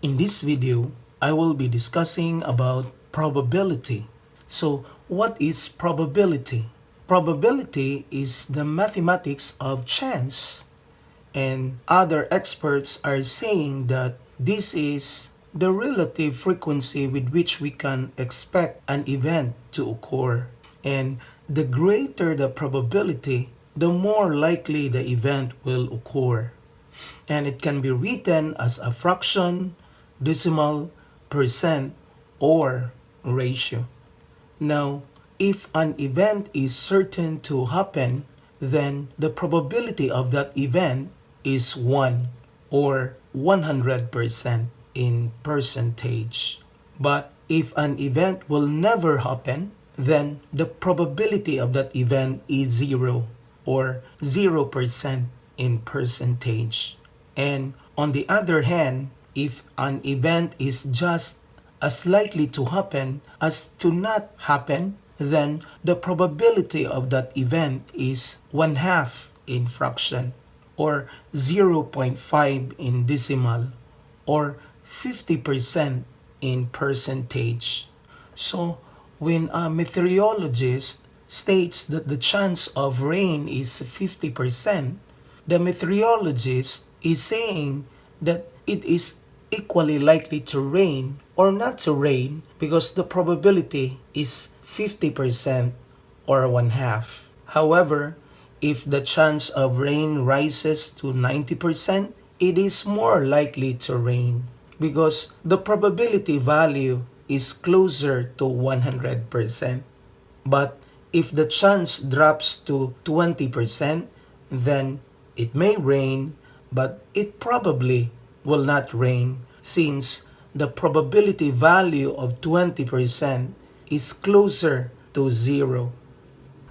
In this video, I will be discussing about probability. So, what is probability? Probability is the mathematics of chance, and other experts are saying that this is the relative frequency with which we can expect an event to occur. And the greater the probability, the more likely the event will occur. And it can be written as a fraction, decimal, percent, or ratio. Now, if an event is certain to happen, then the probability of that event is 1 or 100% in percentage. But if an event will never happen, then the probability of that event is 0 or 0% in percentage. And on the other hand, if an event is just as likely to happen as to not happen, then the probability of that event is 1/2 in fraction, or 0.5 in decimal, or 50% in percentage. So, when a meteorologist states that the chance of rain is 50%, the meteorologist is saying that it is equally likely to rain or not to rain because the probability is 50% or 1/2. However, if the chance of rain rises to 90%, it is more likely to rain because the probability value is closer to 100%. But if the chance drops to 20%, then it may rain, but it probably will not rain since the probability value of 20% is closer to 0.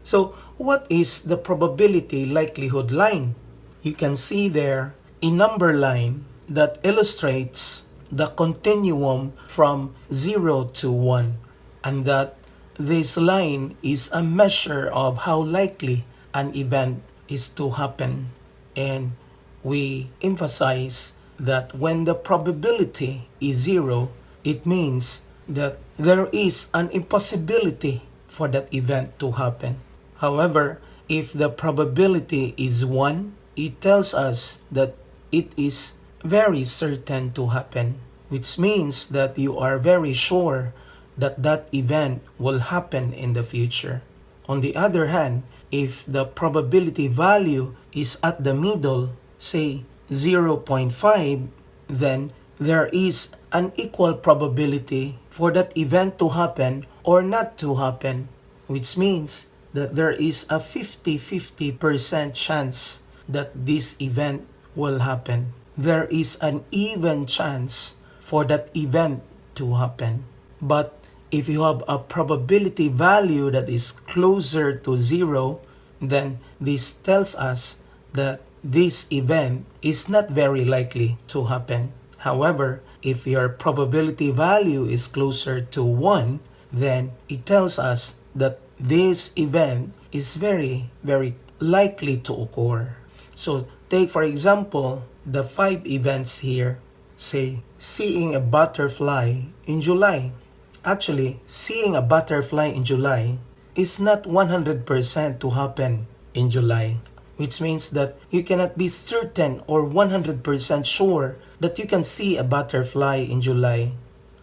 So, what is the probability likelihood line? You can see there a number line that illustrates the continuum from 0 to 1, and that this line is a measure of how likely an event is to happen. And we emphasize that when the probability is 0, it means that there is an impossibility for that event to happen. However, if the probability is 1, it tells us that it is very certain to happen, which means that you are very sure that that event will happen in the future. On the other hand, if the probability value is at the middle, say 0.5, then there is an equal probability for that event to happen or not to happen, which means that there is a 50-50% chance that this event will happen. There is an even chance for that event to happen. But if you have a probability value that is closer to 0, then this tells us that this event is not very likely to happen. However, if your probability value is closer to 1, then it tells us that this event is very, very likely to occur. So, take for example the 5 events here. Say, seeing a butterfly in July. Actually, seeing a butterfly in July is not 100% to happen in July, which means that you cannot be certain or 100% sure that you can see a butterfly in July.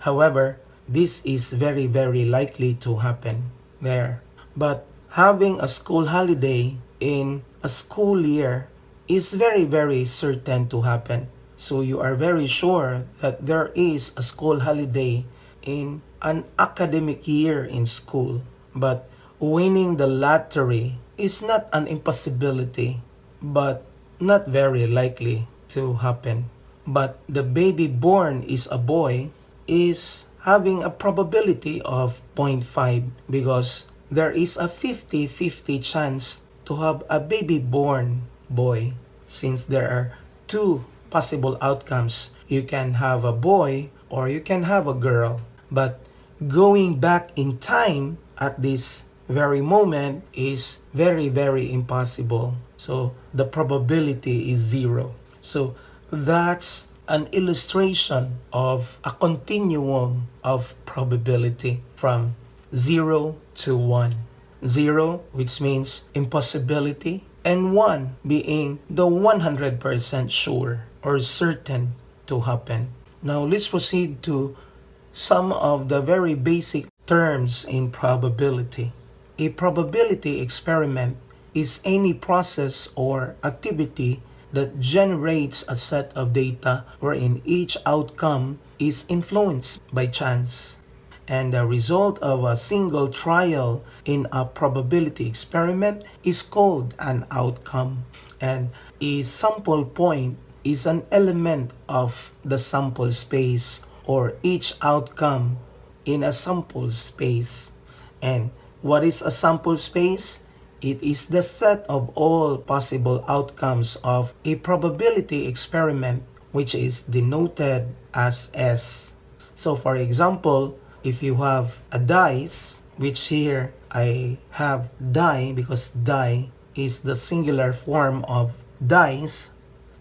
However, this is very, very likely to happen there. But having a school holiday in a school year is very, very certain to happen. So you are very sure that there is a school holiday in an academic year in school. But winning the lottery is not an impossibility, but not very likely to happen. But the baby born is a boy is having a probability of 0.5 because there is a 50-50 chance to have a baby born boy, since there are 2 possible outcomes. You can have a boy or you can have a girl. But going back in time at this very moment is very, very impossible. So the probability is 0. So that's an illustration of a continuum of probability from 0 to 1. 0, which means impossibility, and 1 being the 100% sure or certain to happen. Now let's proceed to some of the very basic terms in probability. A probability experiment is any process or activity that generates a set of data wherein each outcome is influenced by chance. And the result of a single trial in a probability experiment is called an outcome. And a sample point is an element of the sample space or each outcome in a sample space. And what is a sample space? It is the set of all possible outcomes of a probability experiment, which is denoted as S. So for example, if you have a dice, which here I have die because die is the singular form of dice,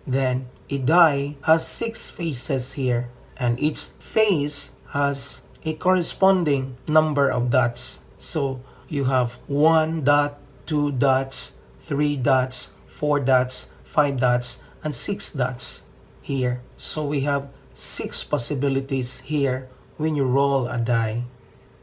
then a die has 6 faces here, and each face has a corresponding number of dots. So you have 1 dot, 2 dots, 3 dots, 4 dots, 5 dots, and 6 dots here. So we have 6 possibilities here when you roll a die.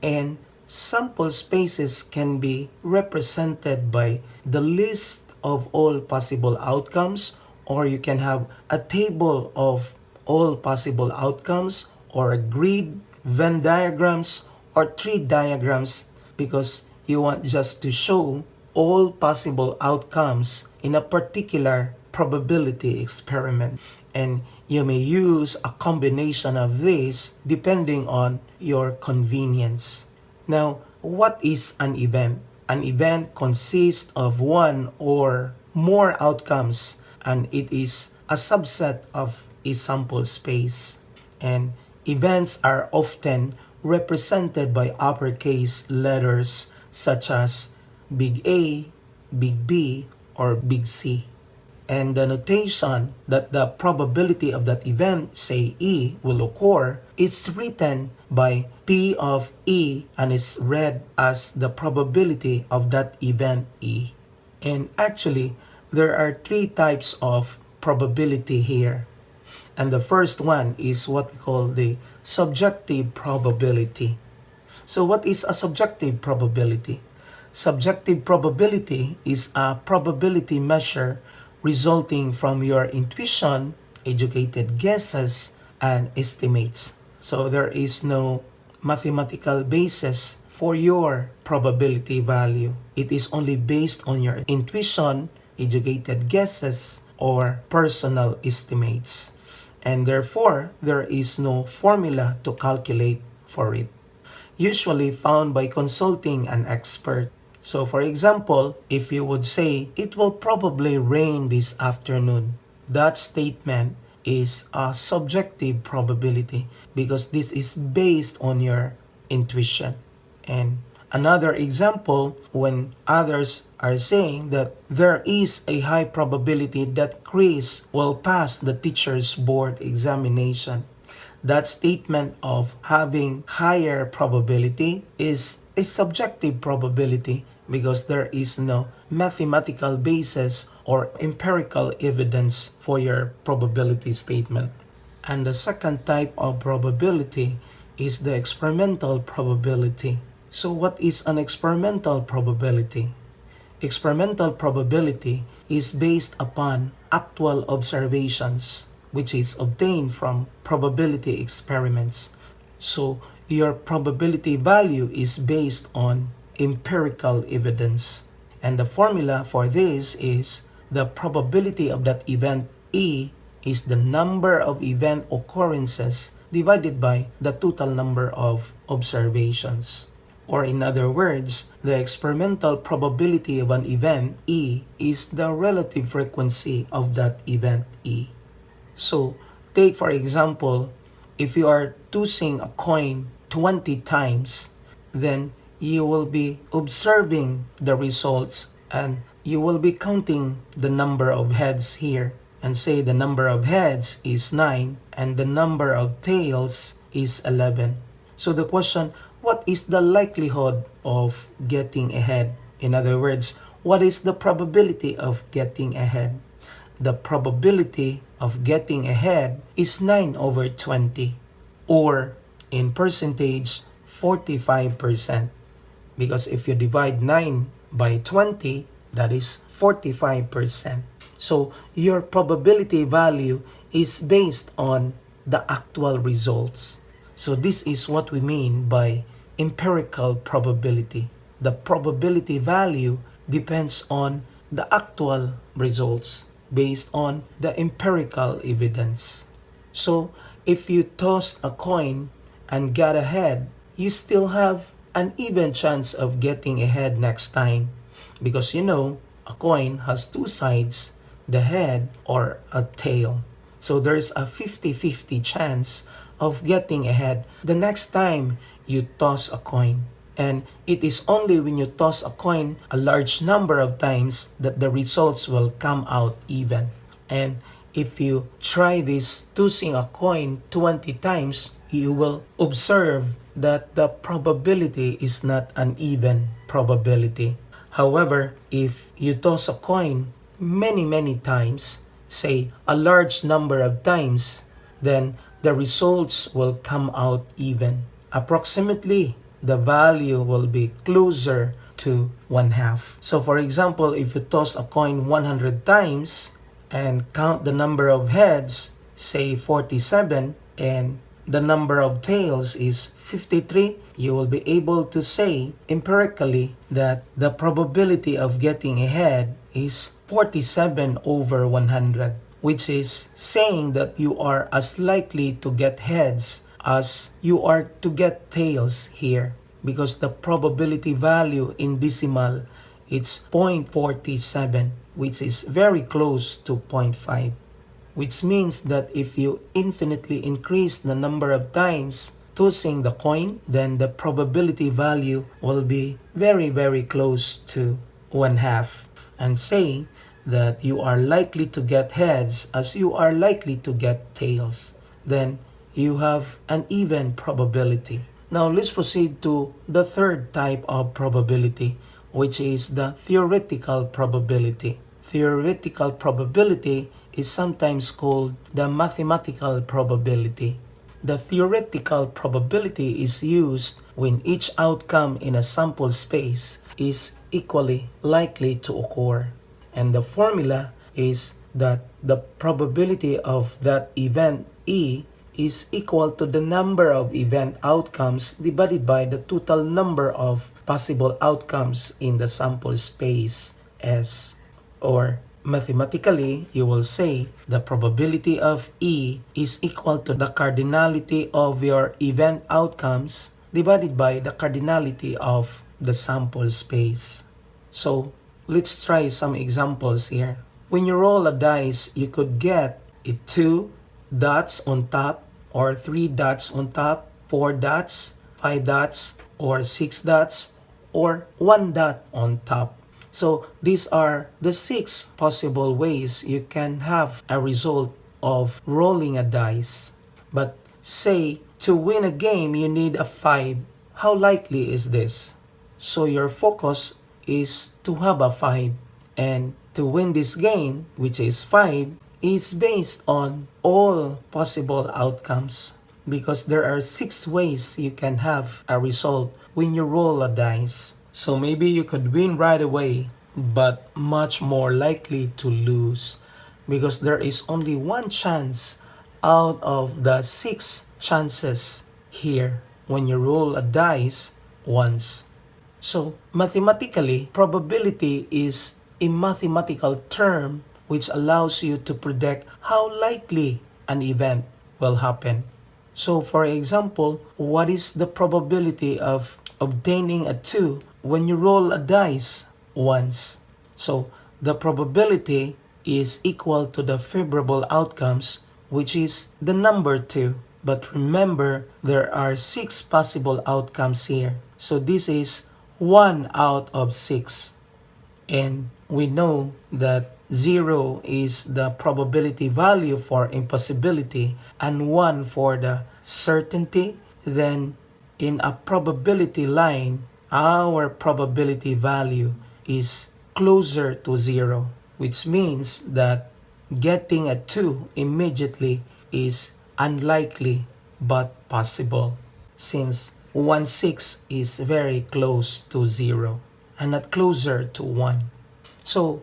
And sample spaces can be represented by the list of all possible outcomes, or you can have a table of all possible outcomes, or a grid, Venn diagrams, or tree diagrams, because you want just to show all possible outcomes in a particular probability experiment. And you may use a combination of these depending on your convenience. Now, what is an event? An event consists of one or more outcomes, and it is a subset of a sample space. And events are often represented by uppercase letters such as big A, big B, or big C. And the notation that the probability of that event, say E, will occur, is written by P of E and is read as the probability of that event E. And actually, there are 3 types of probability here. And the first one is what we call the subjective probability. So what is a subjective probability? Subjective probability is a probability measure resulting from your intuition, educated guesses, and estimates. So there is no mathematical basis for your probability value. It is only based on your intuition, educated guesses, or personal estimates. And therefore, there is no formula to calculate for it, usually found by consulting an expert. So for example, if you would say, it will probably rain this afternoon, that statement is a subjective probability because this is based on your intuition. And another example, when others are saying that there is a high probability that Chris will pass the teacher's board examination, that statement of having higher probability is a subjective probability because there is no mathematical basis or empirical evidence for your probability statement. And the second type of probability is the experimental probability. So what is an experimental probability? Experimental probability is based upon actual observations, which is obtained from probability experiments. So your probability value is based on empirical evidence. And the formula for this is the probability of that event E is the number of event occurrences divided by the total number of observations. Or in other words, the experimental probability of an event E is the relative frequency of that event E. So, take for example, if you are tossing a coin 20 times, then you will be observing the results and you will be counting the number of heads here. and say the number of heads is 9 and the number of tails is 11. So the question, what is the likelihood of getting ahead? In other words, what is the probability of getting ahead? The probability of getting ahead is 9 over 20, or in percentage, 45%. Because if you divide 9 by 20, that is 45%. So your probability value is based on the actual results. So this is what we mean by empirical probability. The probability value depends on the actual results based on the empirical evidence. So if you toss a coin and got ahead, you still have an even chance of getting ahead next time, because you know a coin has two sides, the head or a tail. So there's a 50-50 chance of getting ahead the next time you toss a coin. And it is only when you toss a coin a large number of times that the results will come out even. And if you try this tossing a coin 20 times, you will observe that the probability is not an even probability. However, if you toss a coin many times, say a large number of times, then the results will come out even. Approximately, the value will be closer to 1/2. So for example, if you toss a coin 100 times and count the number of heads, say 47, and the number of tails is 53, you will be able to say empirically that the probability of getting ahead is 47 over 100, which is saying that you are as likely to get heads as you are to get tails here, because the probability value in decimal it's 0.47, which is very close to 0.5. Which means that if you infinitely increase the number of times tossing the coin, then the probability value will be very close to 1/2, and say that you are likely to get heads as you are likely to get tails. Then you have an even probability. Now let's proceed to the third type of probability, which is the theoretical probability. Theoretical probability is sometimes called the mathematical probability. The theoretical probability is used when each outcome in a sample space is equally likely to occur. And the formula is that the probability of that event E is equal to the number of event outcomes divided by the total number of possible outcomes in the sample space S. Or mathematically, you will say the probability of E is equal to the cardinality of your event outcomes divided by the cardinality of the sample space. So let's try some examples here. When you roll a dice, you could get 2 dots on top, or 3 dots on top, 4 dots, 5 dots, or 6 dots, or 1 dot on top. So these are the 6 possible ways you can have a result of rolling a dice. But say to win a game you need a 5. How likely is this? So your focus is to have a 5. And to win this game, which is 5, is based on all possible outcomes. Because there are 6 ways you can have a result when you roll a dice. So maybe you could win right away, but much more likely to lose, because there is only 1 chance out of the 6 chances here when you roll a dice once. So mathematically, probability is a mathematical term which allows you to predict how likely an event will happen. So for example, what is the probability of obtaining a 2 when you roll a dice once? So the probability is equal to the favorable outcomes, which is the number 2. But remember, there are 6 possible outcomes here. So this is 1 out of 6. And we know that 0 is the probability value for impossibility and 1 for the certainty, then in a probability line, our probability value is closer to 0, which means that getting a 2 immediately is unlikely but possible, since 1/6 is very close to 0 and not closer to 1. So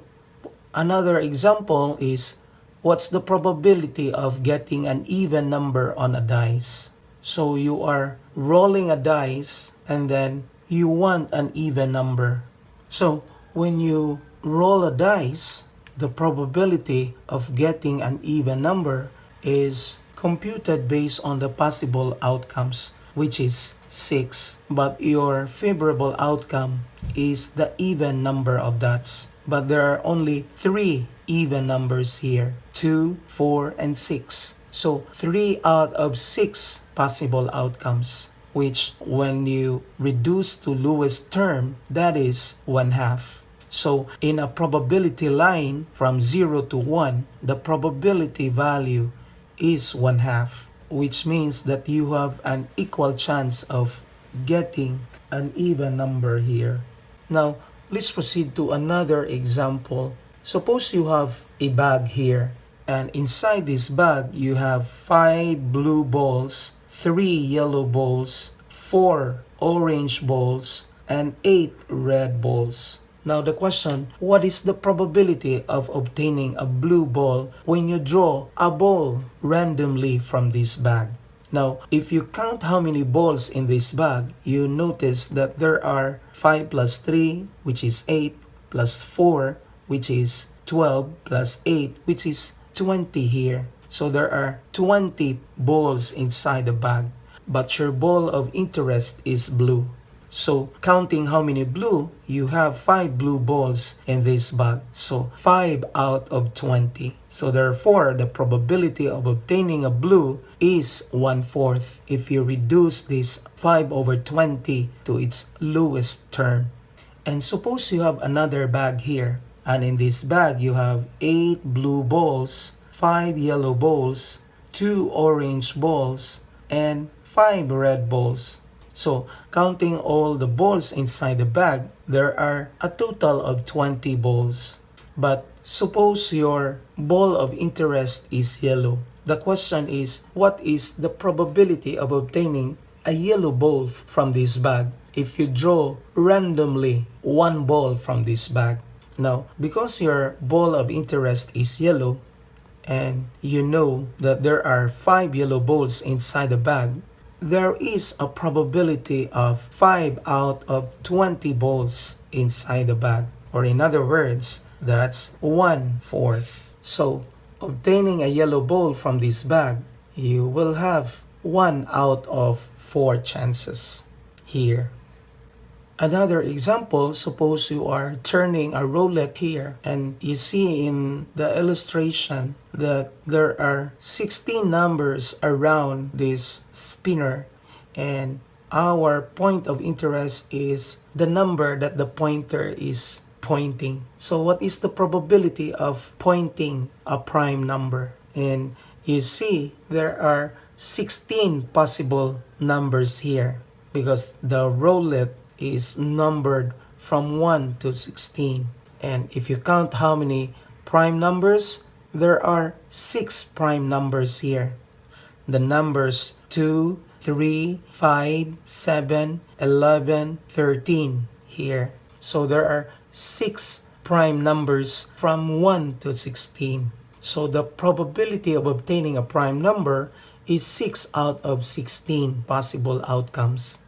another example is, what's the probability of getting an even number on a dice? So you are rolling a dice and then you want an even number. So when you roll a dice, the probability of getting an even number is computed based on the possible outcomes, which is 6. But your favorable outcome is the even number of dots. But there are only 3 even numbers here, 2, 4, and 6. So 3 out of 6 possible outcomes, which when you reduce to lowest term, that is 1/2. So in a probability line from 0 to 1, the probability value is 1/2, which means that you have an equal chance of getting an even number here. Now, let's proceed to another example. Suppose you have a bag here, and inside this bag you have 5 blue balls, 3 yellow balls, 4 orange balls, and 8 red balls. Now the question, what is the probability of obtaining a blue ball when you draw a ball randomly from this bag? Now, if you count how many balls in this bag, you notice that there are 5 plus 3, which is 8, plus 4, which is 12, plus 8, which is 20 here. So there are 20 balls inside the bag, but your ball of interest is blue. So counting how many blue, you have 5 blue balls in this bag. So 5 out of 20. So therefore, the probability of obtaining a blue is 1/4 if you reduce this 5 over 20 to its lowest term. And suppose you have another bag here. And in this bag, you have 8 blue balls, 5 yellow balls, 2 orange balls, and 5 red balls. So, counting all the balls inside the bag, there are a total of 20 balls. But suppose your ball of interest is yellow. The question is, what is the probability of obtaining a yellow ball from this bag if you draw randomly one ball from this bag? Now, because your ball of interest is yellow, and you know that there are 5 yellow balls inside the bag, there is a probability of 5 out of 20 balls inside the bag. Or in other words, that's 1/4. So, obtaining a yellow ball from this bag, you will have 1 out of 4 chances here. Another example, suppose you are turning a roulette here and you see in the illustration that there are 16 numbers around this spinner, and our point of interest is the number that the pointer is pointing. So what is the probability of pointing a prime number? And you see there are 16 possible numbers here because the roulette is numbered from 1 to 16. And if you count how many prime numbers, there are 6 prime numbers here. The numbers 2, 3, 5, 7, 11, 13 here. So there are 6 prime numbers from 1 to 16. So the probability of obtaining a prime number is 6 out of 16 possible outcomes.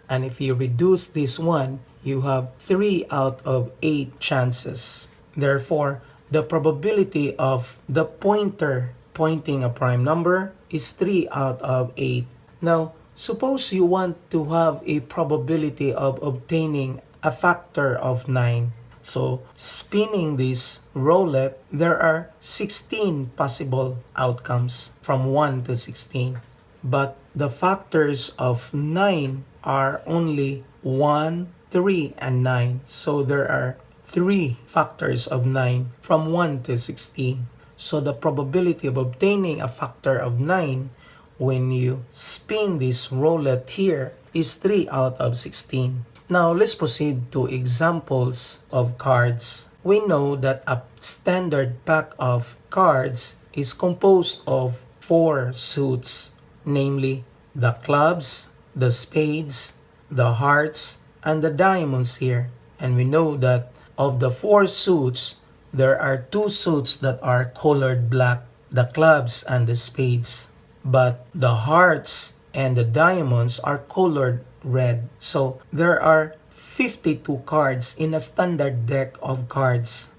And if you reduce this one, you have 3 out of 8 chances. Therefore, the probability of the pointer pointing a prime number is 3 out of 8. Now, suppose you want to have a probability of obtaining a factor of 9. So, spinning this roulette, there are 16 possible outcomes from 1 to 16. But the factors of 9 are only 1, 3, and 9. So there are 3 factors of 9 from 1 to 16. So the probability of obtaining a factor of 9 when you spin this roulette here is 3 out of 16. Now let's proceed to examples of cards. We know that a standard pack of cards is composed of 4 suits, namely the clubs, the spades, the hearts, and the diamonds here. And we know that of the 4 suits, there are 2 suits that are colored black, the clubs and the spades. But the hearts and the diamonds are colored red. So there are 52 cards in a standard deck of cards.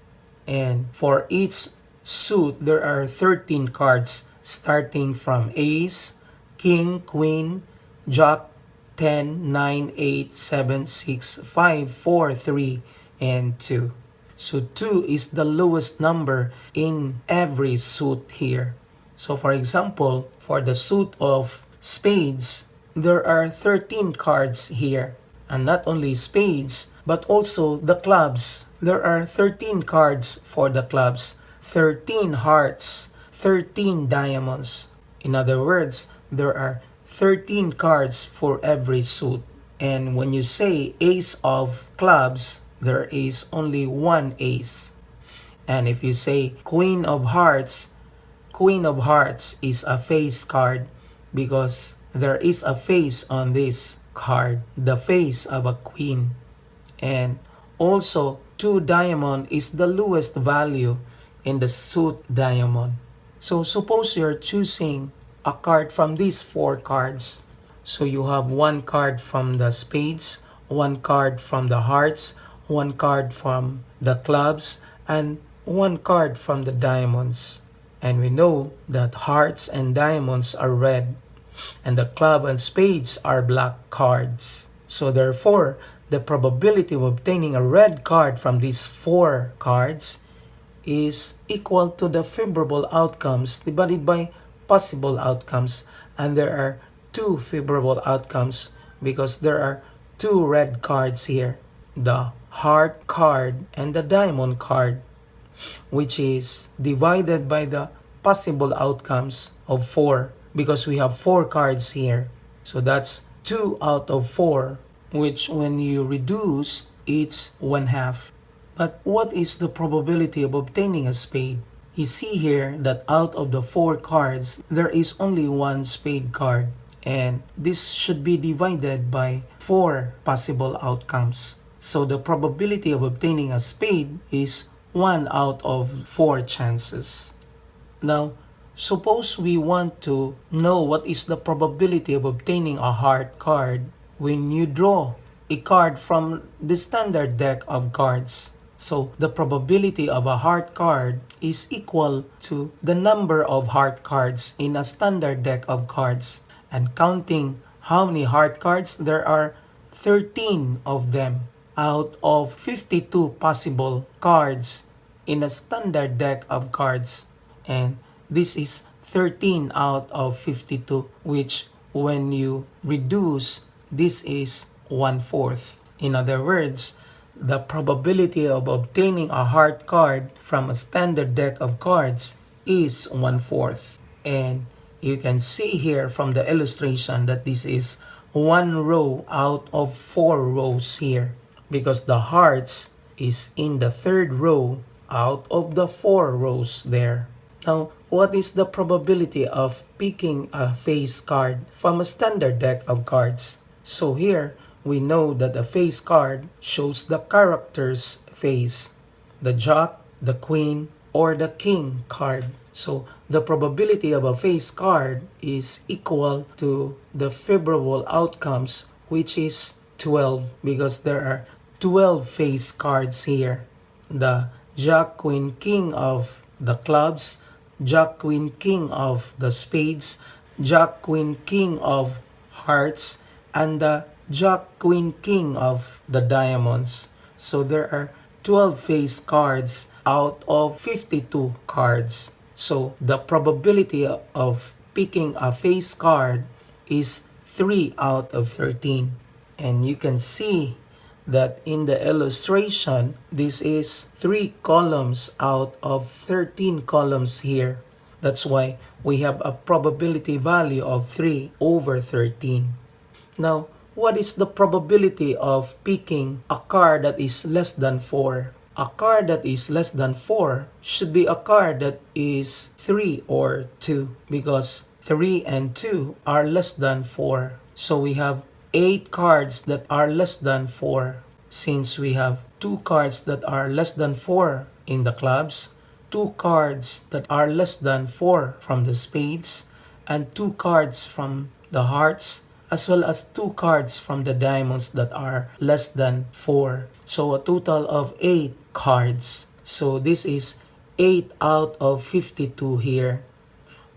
And for each suit, there are 13 cards starting from ace, king, queen, jack, 10, 9, 8, 7, 6, 5, 4, 3, and 2. So 2 is the lowest number in every suit here. So for example, for the suit of spades, there are 13 cards here. And not only spades, but also the clubs. There are 13 cards for the clubs, 13 hearts, 13 diamonds. In other words, there are 13 cards for every suit. And when you say ace of clubs, there is only one ace. And if you say queen of hearts is a face card because there is a face on this card, the face of a queen. And also 2 diamond is the lowest value in the suit diamond. So suppose you're choosing a card from these 4 cards. So you have 1 card from the spades, 1 card from the hearts, 1 card from the clubs, and 1 card from the diamonds. And we know that hearts and diamonds are red, and the club and spades are black cards. So therefore, the probability of obtaining a red card from these 4 cards is equal to the favorable outcomes divided by possible outcomes. And there are 2 favorable outcomes because there are 2 red cards here, the heart card and the diamond card, which is divided by the possible outcomes of 4 because we have 4 cards here. So that's 2 out of 4, which when you reduce, it's 1/2. But what is the probability of obtaining a spade? You see here that out of the 4 cards, there is only 1 spade card. And this should be divided by 4 possible outcomes. So the probability of obtaining a spade is 1 out of 4 chances. Now, suppose we want to know what is the probability of obtaining a heart card when you draw a card from the standard deck of cards. So the probability of a heart card is equal to the number of heart cards in a standard deck of cards. And counting how many heart cards, there are 13 of them out of 52 possible cards in a standard deck of cards. And this is 13 out of 52, which when you reduce, this is 1/4. In other words, the probability of obtaining a heart card from a standard deck of cards is 1/4. And you can see here from the illustration that this is 1 row out of 4 rows here, because the hearts is in the 3rd row out of the 4 rows there. Now, what is the probability of picking a face card from a standard deck of cards? So here, we know that the face card shows the character's face, the jack, the queen, or the king card. So the probability of a face card is equal to the favorable outcomes, which is 12, because there are 12 face cards here. The jack, queen, king of the clubs, jack, queen, king of the spades, jack, queen, king of hearts, and the jack, queen, king of the diamonds. So there are 12 face cards out of 52 cards. So the probability of picking a face card is 3 out of 13. And you can see that in the illustration, this is 3 columns out of 13 columns here. That's why we have a probability value of 3 over 13. Now, what is the probability of picking a card that is less than 4? A card that is less than 4 should be a card that is 3 or 2, because 3 and 2 are less than 4. So we have 8 cards that are less than 4. Since we have 2 cards that are less than 4 in the clubs, 2 cards that are less than 4 from the spades, and 2 cards from the hearts, as well as 2 cards from the diamonds that are less than 4. So a total of 8 cards. So this is 8 out of 52 here.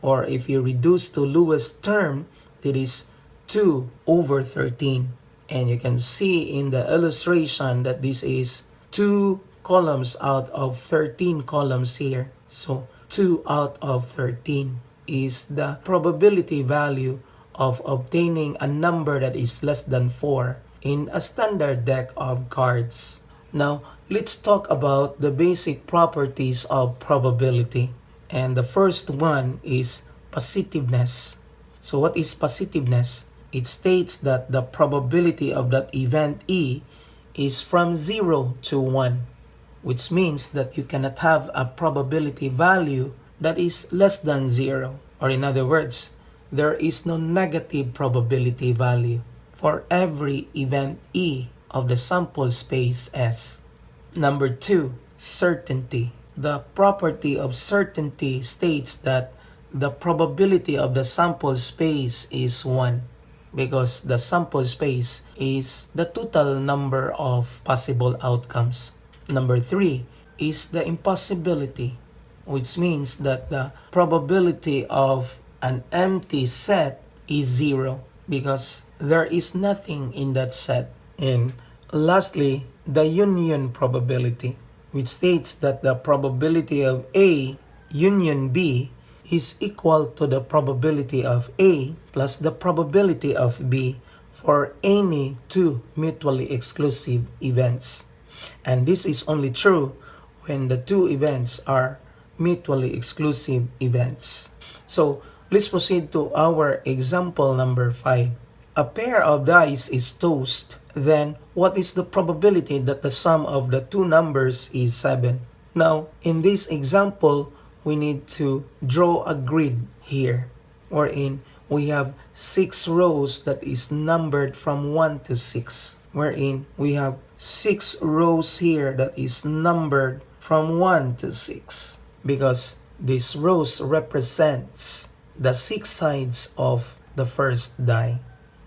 Or if you reduce to Lewis' term, it is 2 over 13. And you can see in the illustration that this is 2 columns out of 13 columns here. So 2 out of 13 is the probability value of obtaining a number that is less than 4 in a standard deck of cards. Now, let's talk about the basic properties of probability. And the first one is positiveness. So what is positiveness? It states that the probability of that event E is from 0 to 1, which means that you cannot have a probability value that is less than 0. Or in other words, there is no negative probability value for every event E of the sample space S. Number 2, certainty. The property of certainty states that the probability of the sample space is 1, because the sample space is the total number of possible outcomes. Number 3 is the impossibility, which means that the probability of an empty set is 0 because there is nothing in that set. And lastly, the union probability, which states that the probability of A union B is equal to the probability of A plus the probability of B for any 2 mutually exclusive events. And this is only true when the 2 events are mutually exclusive events. So let's proceed to our example number 5. A pair of dice is tossed. Then what is the probability that the sum of the 2 numbers is 7? Now, in this example, we need to draw a grid here, wherein we have 6 rows that is numbered from 1 to 6, wherein we have 6 rows here that is numbered from 1 to 6, because these rows represents the 6 sides of the first die.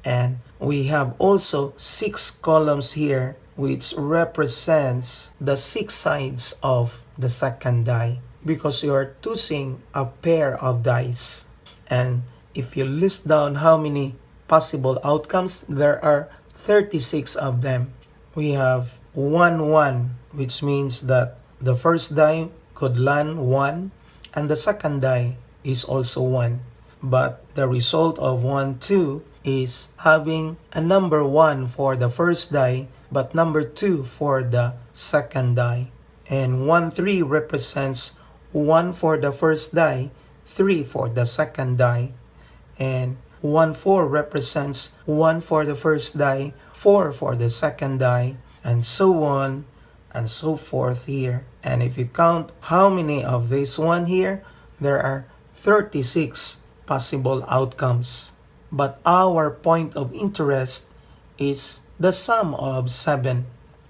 And we have also 6 columns here which represents the 6 sides of the second die, because you are choosing a pair of dice. And if you list down how many possible outcomes, there are 36 of them. We have 1, 1, which means that the first die could land 1 and the second die is also 1. But the result of 1, 2 is having a number 1 for the first die but number 2 for the second die. And 1, 3 represents 1 for the first die, 3 for the second die. And 1, 4 represents 1 for the first die, 4 for the second die, and so on and so forth here. And if you count how many of this one here, there are 36 possible outcomes. But our point of interest is the sum of 7.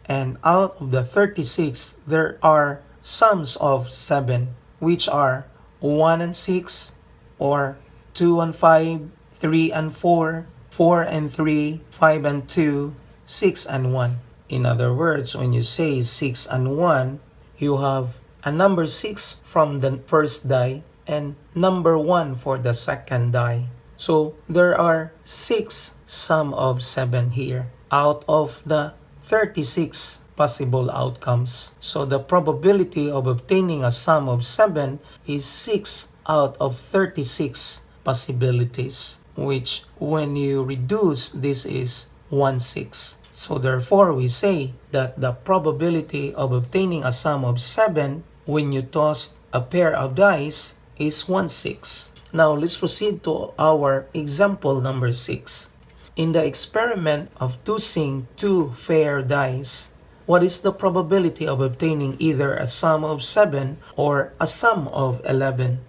And out of the 36, there are sums of 7, which are 1 and 6, or 2 and 5, 3 and 4, 4 and 3, 5 and 2, 6 and 1. In other words, when you say 6 and 1, you have a number 6 from the first die and number 1 for the second die. So there are 6 sum of 7 here out of the 36 possible outcomes. So the probability of obtaining a sum of 7 is 6 out of 36 possibilities, which when you reduce, this is 1/6. So therefore, we say that the probability of obtaining a sum of 7 when you toss a pair of dice is 1/6. Now let's proceed to our example number 6. In the experiment of tossing two fair dice, what is the probability of obtaining either a sum of 7 or a sum of 11?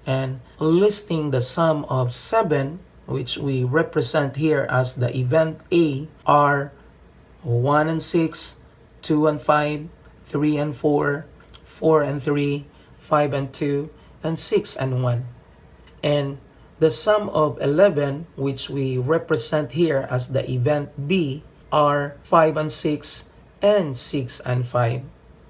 And listing the sum of 7, which we represent here as the event A, are 1 and 6, 2 and 5, 3 and 4, 4 and 3, 5 and 2, and 6 and 1. And the sum of 11, which we represent here as the event B, are 5 and 6, and 6 and 5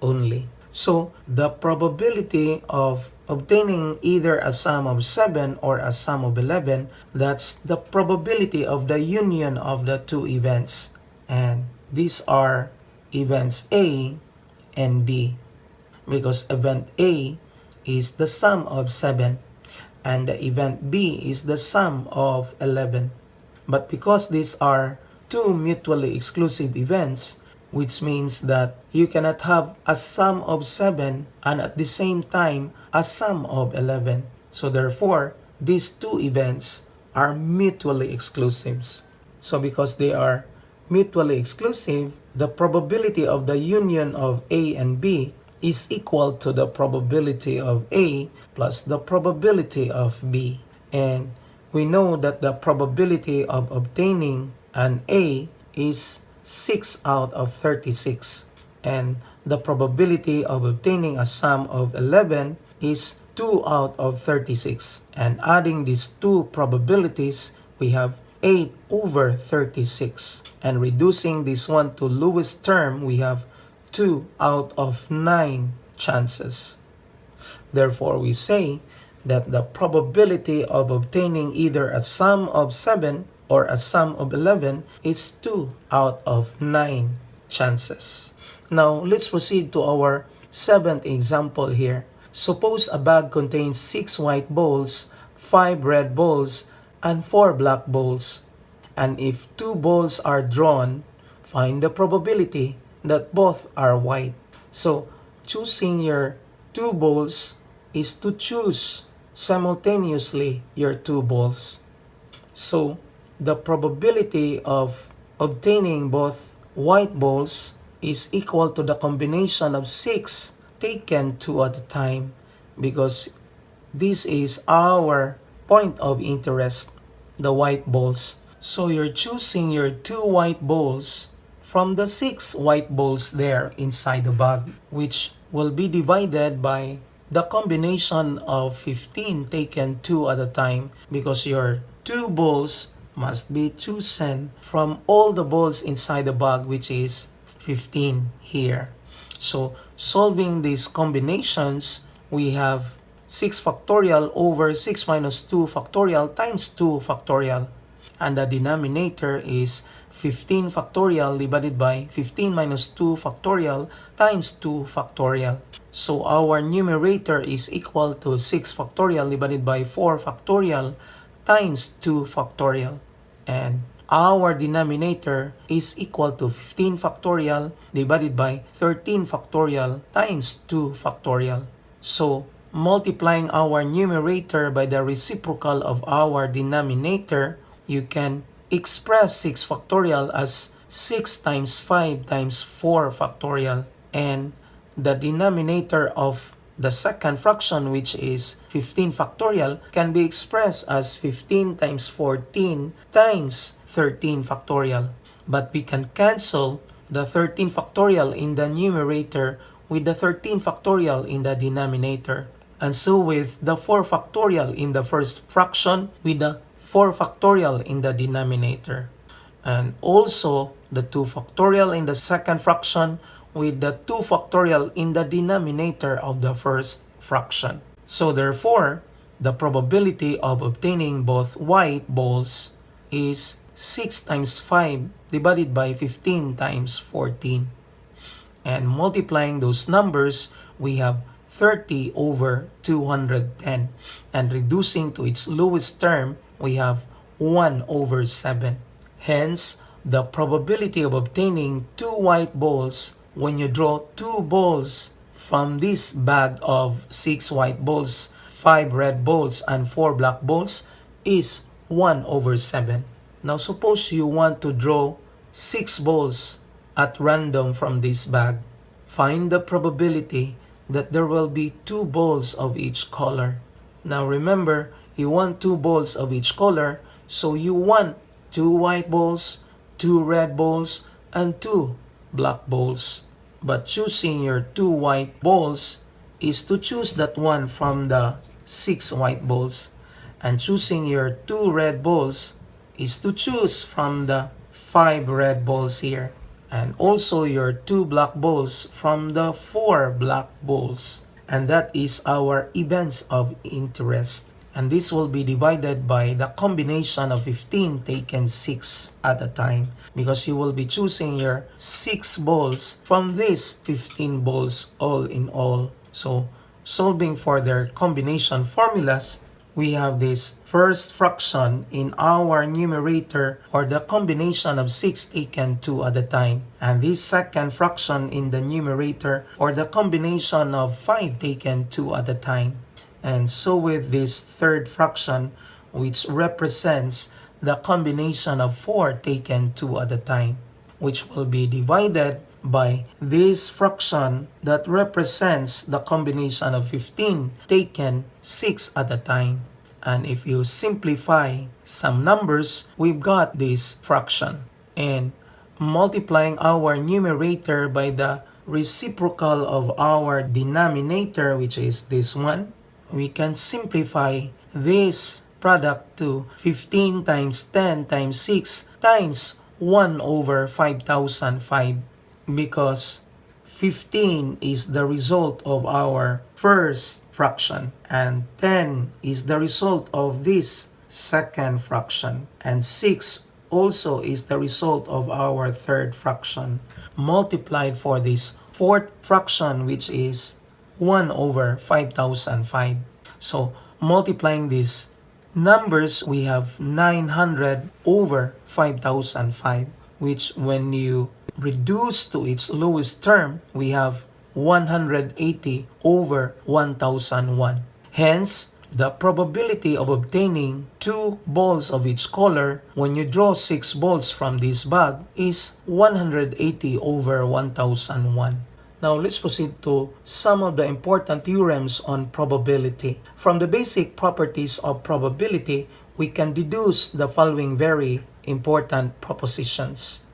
only. So the probability of obtaining either a sum of 7 or a sum of 11, that's the probability of the union of the two events. And these are events A and B, because event A is the sum of 7 and the event B is the sum of 11. But because these are two mutually exclusive events, which means that you cannot have a sum of 7 and at the same time a sum of 11. So therefore, these two events are mutually exclusive. So because they are mutually exclusive, the probability of the union of A and B is equal to the probability of A plus the probability of B. And we know that the probability of obtaining an A is 6 out of 36. And the probability of obtaining a sum of 11 is 2 out of 36. And adding these two probabilities, we have 8 over 36. And reducing this one to lowest term, we have 2 out of 9 chances. Therefore, we say that the probability of obtaining either a sum of 7 or a sum of 11 is 2 out of 9 chances. Now, let's proceed to our seventh example here. Suppose a bag contains 6 white balls, 5 red balls, and 4 black balls. And if 2 balls are drawn, find the probability that both are white. So, choosing your 2 balls is to choose simultaneously your 2 balls. So, the probability of obtaining both white balls is equal to the combination of 6 taken 2 at a time, because this is our point of interest, the white balls. So you're choosing your 2 white balls from the 6 white balls there inside the bag, which will be divided by the combination of 15 taken 2 at a time, because your 2 balls must be chosen from all the balls inside the bag, which is 15 here. So solving these combinations, we have 6 factorial over 6 minus 2 factorial times 2 factorial. And the denominator is 15 factorial divided by 15 minus 2 factorial times 2 factorial. So our numerator is equal to 6 factorial divided by 4 factorial times 2 factorial. And our denominator is equal to 15 factorial divided by 13 factorial times 2 factorial. So multiplying our numerator by the reciprocal of our denominator, you can express 6 factorial as 6 times 5 times 4 factorial. And the denominator of the second fraction, which is 15 factorial, can be expressed as 15 times 14 times 13 factorial. But we can cancel the 13 factorial in the numerator with the 13 factorial in the denominator. And so with the 4 factorial in the first fraction, with the 4 factorial in the denominator. And also the 2 factorial in the second fraction with the 2 factorial in the denominator of the first fraction. So therefore, the probability of obtaining both white balls is 6 times 5 divided by 15 times 14. And multiplying those numbers, we have 30 over 210. And reducing to its lowest term, we have 1 over 7. Hence, the probability of obtaining 2 white balls when you draw 2 balls from this bag of 6 white balls, 5 red balls, and 4 black balls is 1/7. Now suppose you want to draw 6 balls at random from this bag. Find the probability that there will be 2 balls of each color. Now remember, you want 2 balls of each color, so you want 2 white balls, 2 red balls, and 2 black balls. But choosing your 2 white balls is to choose that one from the 6 white balls. And choosing your 2 red balls is to choose from the 5 red balls here. And also your 2 black balls from the 4 black balls. And that is our events of interest. And this will be divided by the combination of 15 taken 6 at a time. Because you will be choosing your 6 balls from these 15 balls all in all. So solving for their combination formulas, we have this first fraction in our numerator for the combination of 6 taken 2 at a time. And this second fraction in the numerator for the combination of 5 taken 2 at a time. And so with this third fraction, which represents the combination of 4 taken 2 at a time, which will be divided by this fraction that represents the combination of 15 taken 6 at a time. And if you simplify some numbers, we've got this fraction. And multiplying our numerator by the reciprocal of our denominator, which is this one, we can simplify this product to 15 times 10 times 6 times 1/5005, because 15 is the result of our first fraction and 10 is the result of this second fraction and 6 also is the result of our third fraction multiplied for this fourth fraction, which is 1/5005. So multiplying these numbers, we have 900/5005, which when you reduce to its lowest term, we have 180/1001. Hence, the probability of obtaining 2 balls of each color when you draw 6 balls from this bag is 180/1001. Now let's proceed to some of the important theorems on probability. From the basic properties of probability, we can deduce the following very important propositions.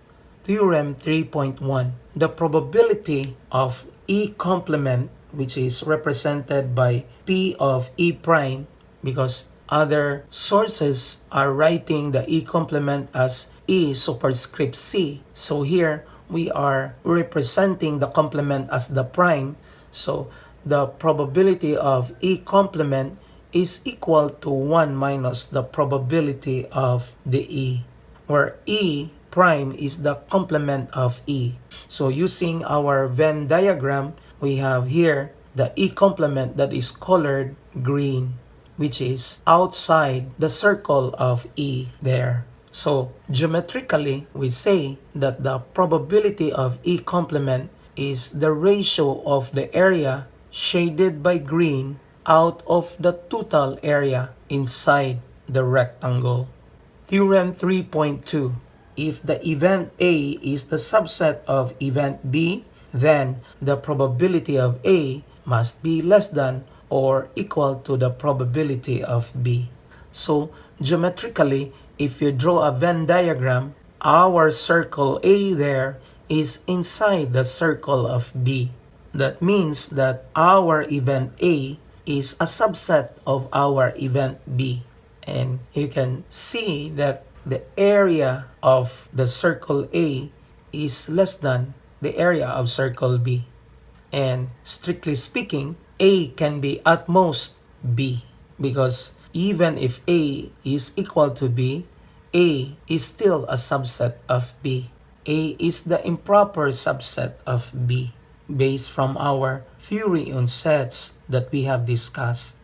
Theorem 3.1. The probability of E complement, which is represented by P of E prime, because other sources are writing the E complement as E superscript C. So here, we are representing the complement as the prime. So the probability of E complement is equal to 1 minus the probability of the E, where E prime is the complement of E. So using our Venn diagram, we have here the E complement that is colored green, which is outside the circle of E there. So geometrically, we say that the probability of E complement is the ratio of the area shaded by green out of the total area inside the rectangle. Theorem 3.2. If the event A is the subset of event B, then the probability of A must be less than or equal to the probability of B. So geometrically, if you draw a Venn diagram, our circle A there is inside the circle of B. That means that our event A is a subset of our event B. And you can see that the area of the circle A is less than the area of circle B. And strictly speaking, A can be at most B, because even if A is equal to B, A is still a subset of B. A is the improper subset of B, based from our theory on sets that we have discussed.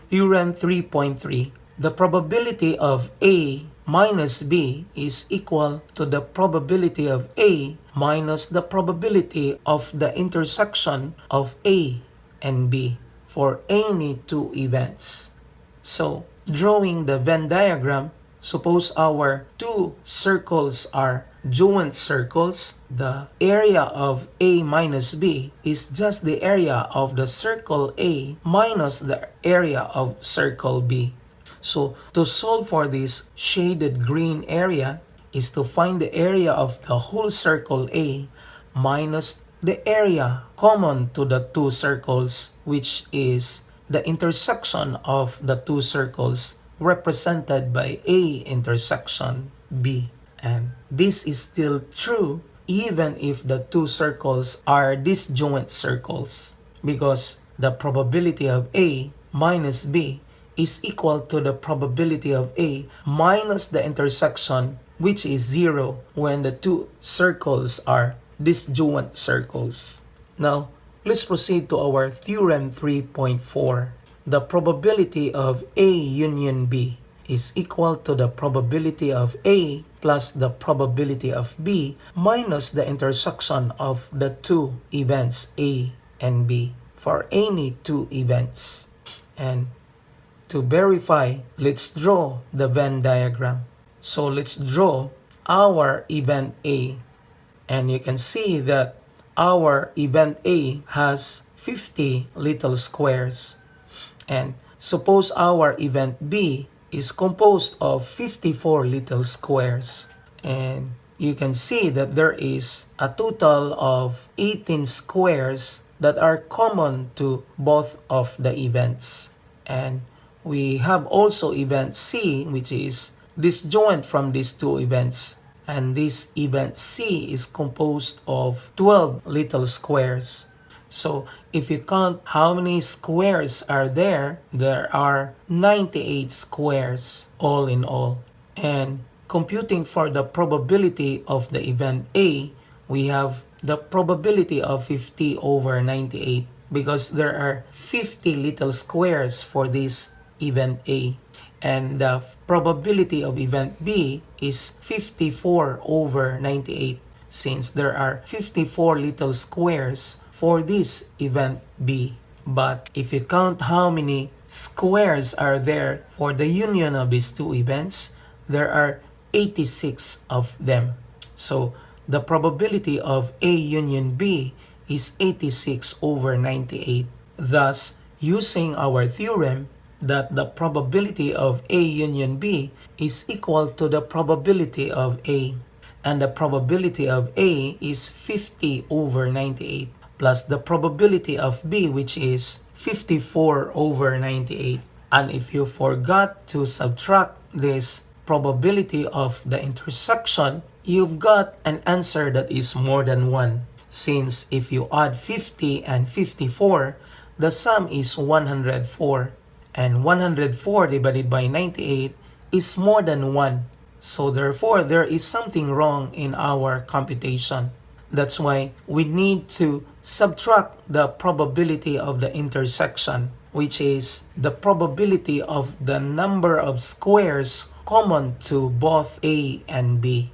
Theorem 3.3. The probability of A minus B is equal to the probability of A minus the probability of the intersection of A and B for any two events. So, drawing the Venn diagram, suppose our two circles are joint circles. The area of A minus B is just the area of the circle A minus the area of circle B. So, to solve for this shaded green area is to find the area of the whole circle A minus the area common to the two circles, which is the intersection of the two circles represented by A intersection B. And this is still true even if the two circles are disjoint circles, because the probability of A minus B is equal to the probability of A minus the intersection, which is 0 when the two circles are disjoint circles. Now, let's proceed to our Theorem 3.4. The probability of A union B is equal to the probability of A plus the probability of B minus the intersection of the two events A and B for any two events. And to verify, let's draw the Venn diagram. So let's draw our event A. And you can see that our event A has 50 little squares. And suppose our event B is composed of 54 little squares. And you can see that there is a total of 18 squares that are common to both of the events. And we have also event C, which is disjoint from these two events. And this event C is composed of 12 little squares. So if you count how many squares are there are 98 squares all in all. And computing for the probability of the event A, we have the probability of 50 over 98 because there are 50 little squares for this event A. And the probability of event B is 54 over 98 since there are 54 little squares for this event B. But if you count how many squares are there for the union of these two events, there are 86 of them. So the probability of A union B is 86 over 98. Thus, using our theorem that the probability of A union B is equal to the probability of A, and the probability of A is 50 over 98 plus the probability of B, which is 54 over 98. And if you forgot to subtract this probability of the intersection, you've got an answer that is more than 1. Since if you add 50 and 54, the sum is 104. And 104 divided by 98 is more than 1. So therefore, there is something wrong in our computation. That's why we need to subtract the probability of the intersection, which is the probability of the number of squares common to both A and B.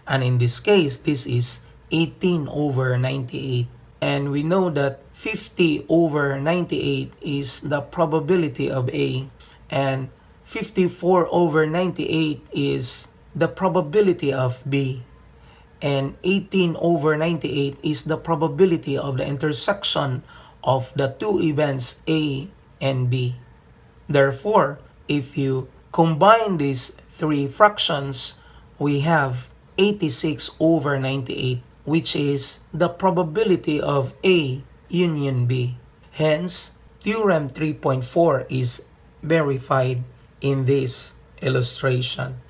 And in this case, this is 18 over 98. And we know that 50 over 98 is the probability of A, and 54 over 98 is the probability of B, and 18 over 98 is the probability of the intersection of the two events A and B. Therefore, if you combine these three fractions, we have 86 over 98, which is the probability of A union B. Hence, Theorem 3.4 is verified in this illustration.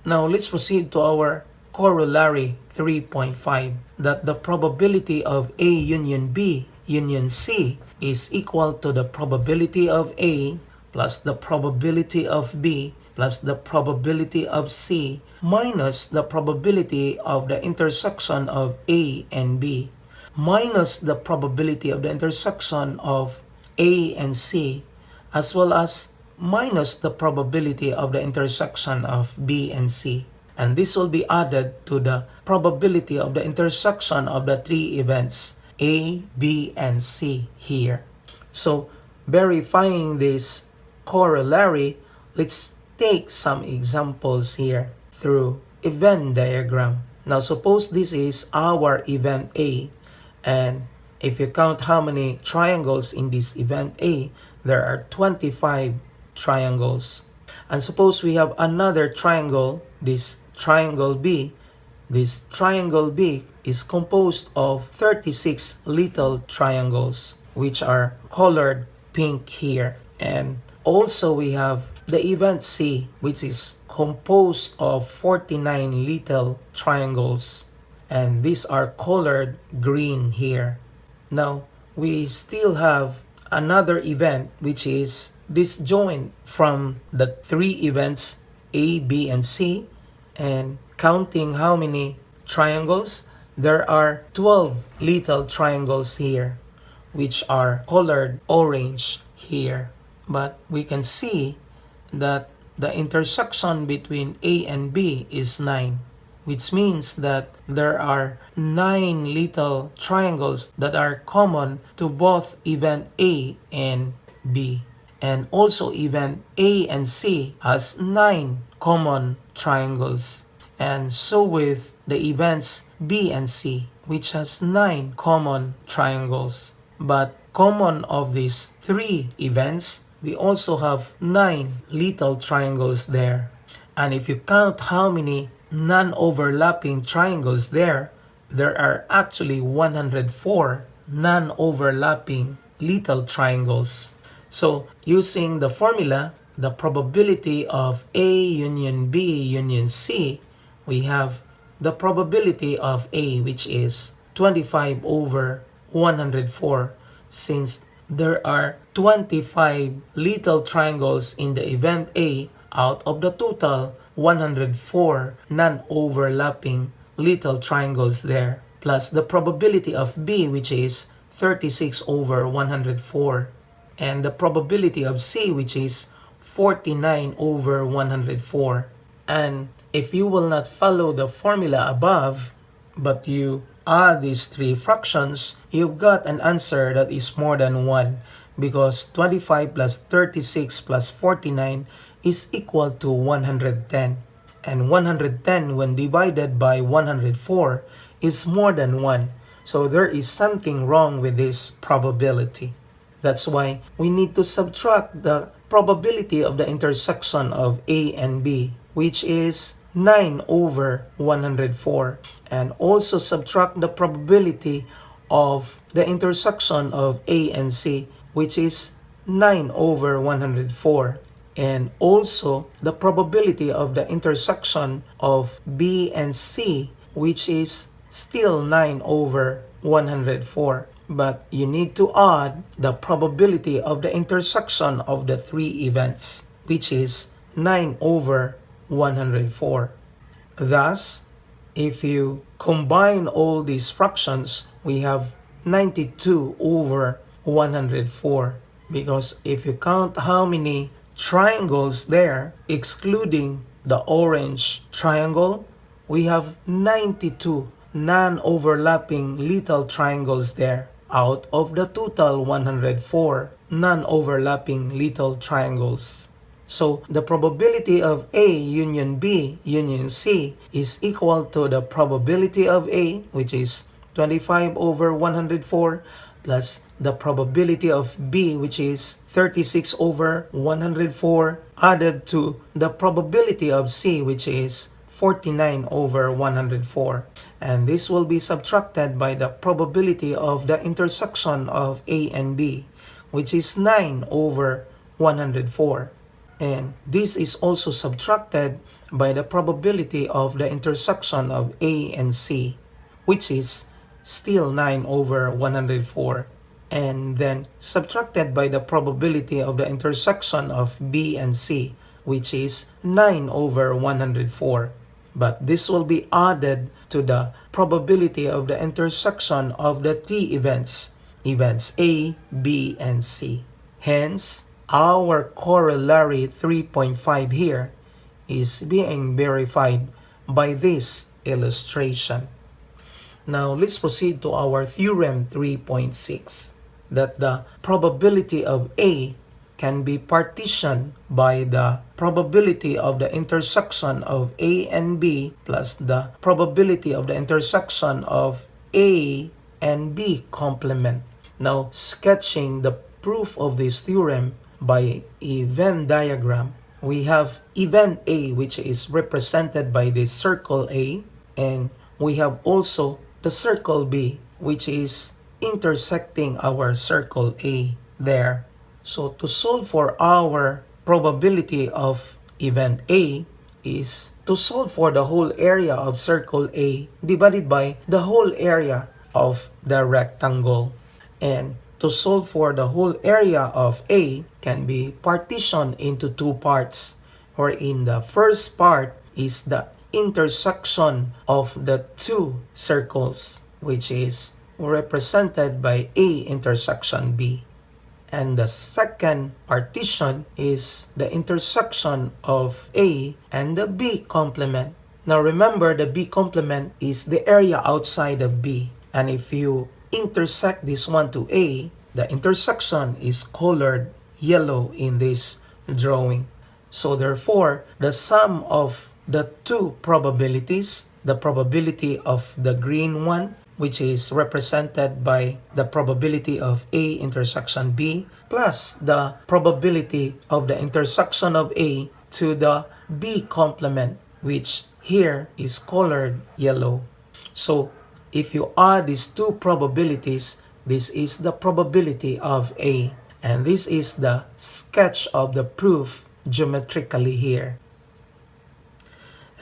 Now, let's proceed to our corollary 3.5, that the probability of A union B union C is equal to the probability of A plus the probability of B plus the probability of C minus the probability of the intersection of A and B minus the probability of the intersection of A and C, as well as minus the probability of the intersection of B and C. And this will be added to the probability of the intersection of the three events A, B, and C here. So verifying this corollary, let's take some examples here through event diagram. Now suppose this is our event A, and if you count how many triangles in this event A, there are 25 triangles. And suppose we have another triangle, this triangle B. This triangle B is composed of 36 little triangles, which are colored pink here. And also we have the event C, which is composed of 49 little triangles, and these are colored green here. Now we still have another event, which is disjoint from the three events A, B, and C, and counting how many triangles, there are 12 little triangles here, which are colored orange here. But we can see that the intersection between A and B is 9, which means that there are 9 little triangles that are common to both event A and B. And also event A and C has 9 common triangles. And so with the events B and C, which has 9 common triangles. But common of these 3 events, we also have 9 little triangles there. And if you count how many non-overlapping triangles there are actually 104 non-overlapping little triangles. So using the formula, the probability of A union B union C, we have the probability of A, which is 25 over 104, since there are 25 little triangles in the event A out of the total 104 non-overlapping little triangles there, plus the probability of B, which is 36 over 104, and the probability of C, which is 49 over 104. And if you will not follow the formula above, but you add these 3 fractions, you've got an answer that is more than 1, because 25 plus 36 plus 49 is equal to 110. And 110 when divided by 104 is more than 1. So there is something wrong with this probability. That's why we need to subtract the probability of the intersection of A and B, which is 9 over 104, and also subtract the probability of the intersection of A and C, which is 9 over 104, and also the probability of the intersection of B and C, which is still 9 over 104. But you need to add the probability of the intersection of the 3 events, which is 9 over 104. Thus, if you combine all these fractions, we have 92 over 104. Because if you count how many triangles there, excluding the orange triangle, we have 92 non-overlapping little triangles there out of the total 104 non-overlapping little triangles. So the probability of A union B union C is equal to the probability of A, which is 25 over 104, plus the probability of B, which is 36 over 104, added to the probability of C, which is 49 over 104. And this will be subtracted by the probability of the intersection of A and B, which is 9 over 104. And this is also subtracted by the probability of the intersection of A and C, which is still 9 over 104. And then subtracted by the probability of the intersection of B and C, which is 9 over 104. But this will be added to the probability of the intersection of the 3 events A, B, and C. Hence, our corollary 3.5 here is being verified by this illustration. Now, let's proceed to our theorem 3.6, that the probability of A can be partitioned by the probability of the intersection of A and B plus the probability of the intersection of A and B complement. Now, sketching the proof of this theorem by a Venn diagram, we have event A, which is represented by this circle A, and we have also the circle B, which is intersecting our circle A there. So to solve for our probability of event A is to solve for the whole area of circle A divided by the whole area of the rectangle. And to solve for the whole area of A can be partitioned into two parts, wherein the first part is the intersection of the two circles, which is represented by A intersection B. And the second partition is the intersection of A and the B complement. Now remember, the B complement is the area outside of B. And if you intersect this one to A, the intersection is colored yellow in this drawing. So therefore, the sum of the two probabilities, the probability of the green one, which is represented by the probability of A intersection B, plus the probability of the intersection of A to the B complement, which here is colored yellow. So if you add these two probabilities, this is the probability of A. And this is the sketch of the proof geometrically here.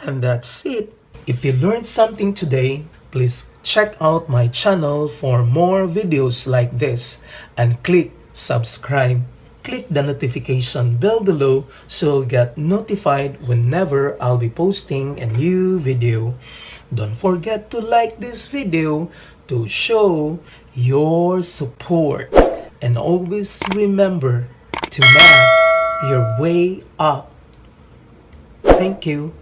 And that's it. If you learned something today, please check out my channel for more videos like this and click subscribe. Click the notification bell below so you'll get notified whenever I'll be posting a new video. Don't forget to like this video to show your support. And always remember to math your way up. Thank you.